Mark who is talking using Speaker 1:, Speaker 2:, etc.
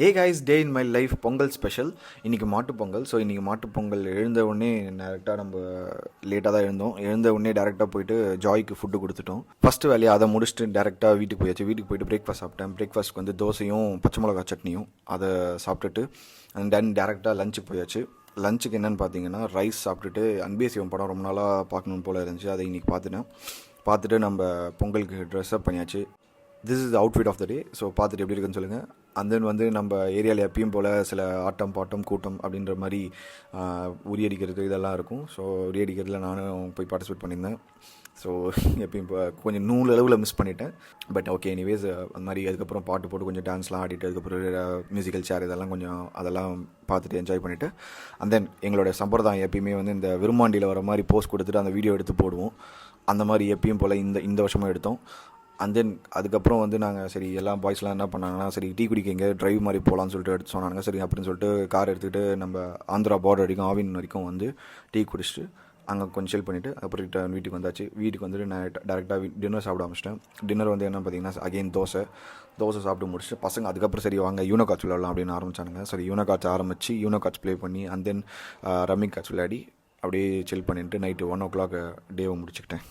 Speaker 1: A guys day in my life Pongal special. இன்றைக்கி Mattu Pongal. So இன்றைக்கி மாட்டுப்பொங்கல் எழுந்த உடனே டேரெக்டாக நம்ம லேட்டாக தான் எழுந்த உடனே டேரெக்டாக போயிட்டு ஜாய்க்கு ஃபுட்டு கொடுத்துட்டோம். ஃபஸ்ட்டு வேலையை அதை முடிச்சுட்டு டேரெக்டாக வீட்டுக்கு போயாச்சு. வீட்டுக்கு போயிட்டு பிரேக்ஃபாஸ்ட் சாப்பிட்டேன். பிரேக்ஃபாஸ்ட்க்கு வந்து தோசையும் பச்சை மிளகா சட்னியும் அதை சாப்பிட்டுட்டு அண்ட் தென் டேரெக்டாக லஞ்சுக்கு போயாச்சு. லஞ்சுக்கு என்னென்னு பார்த்தீங்கன்னா ரைஸ் சாப்பிட்டுட்டு அன்பே சிவம் படம் ரொம்ப நாளாக பார்க்கணும் போல் இருந்துச்சு. அதை இன்றைக்கி பார்த்துட்டு நம்ம பொங்கலுக்கு ட்ரெஸ்அப் பண்ணியாச்சு. This is outfit of the day. So பார்த்துட்டு எப்படி இருக்குன்னு சொல்லுங்கள். அண்ட் தென் வந்து நம்ம ஏரியாவில் எப்பயும் போல் சில ஆட்டம் பாட்டம் கூட்டம் அப்படின்ற மாதிரி உரியடிக்கிறது இதெல்லாம் இருக்கும். ஸோ உரியடிக்கிறதுல நானும் போய் பார்ட்டிசிபேட் பண்ணியிருந்தேன். ஸோ எப்பயும் இப்போ கொஞ்சம் நூல் அளவில் மிஸ் பண்ணிட்டேன். பட் ஓகே எனிவேஸ் அந்த மாதிரி அதுக்கப்புறம் பாட்டு போட்டு கொஞ்சம் டான்ஸ்லாம் ஆடிட்டு அதுக்கப்புறம் மியூசிக்கல் சேர் இதெல்லாம் அதெல்லாம் பார்த்துட்டு என்ஜாய் பண்ணிவிட்டு அண்ட் தென் எங்களோட சம்பிரதாயம் எப்பயுமே வந்து இந்த விரும்மாண்டியில் வர மாதிரி போஸ்ட் கொடுத்துட்டு அந்த வீடியோ எடுத்து போடுவோம். அந்த மாதிரி எப்பயும் போல் இந்த வருஷமும் எடுத்தோம். அண்ட் தென் அதுக்கப்புறம் வந்து நாங்கள் சரி எல்லா பாய்ஸ்லாம் என்ன பண்ணாங்கன்னா சரி டீ குடிக்க எங்கே ட்ரைவ் மாதிரி போகலான்னு சொல்லிட்டு எடுத்து சொன்னாங்க. சரி அப்படின்னு சொல்லிட்டு கார் எடுத்துக்கிட்டு நம்ம ஆந்திரா பார்டர் வரைக்கும் ஆவின் வரைக்கும் வந்து டீ குடிச்சிட்டு அங்கே கொஞ்சம் ஷெல் பண்ணிவிட்டு அப்புறம் ரிட்டர்ன் வீட்டுக்கு வந்தாச்சு. வீட்டுக்கு வந்துட்டு நான் டேரெக்டாக டின்னர் சாப்பிட ஆரம்பிச்சிட்டேன். டின்னர் வந்து என்ன பார்த்தீங்கன்னா அகெயின் தோசை சாப்பிட்டு முடிச்சுட்டு பசங்க அதுக்கப்புறம் சரி வாங்க யூனோ கார்ட்ஸ் விளையாடலாம் அப்படின்னு ஆரம்பிச்சானுங்க. சரி Uno cards Uno cards play பண்ணி அண்ட் தென் ரம்மி கார்ட்ஸ் விளையாடி அப்படியே சில் பண்ணிட்டு நைட்டு 1 o'clock டேவை முடிச்சுக்கிட்டேன்.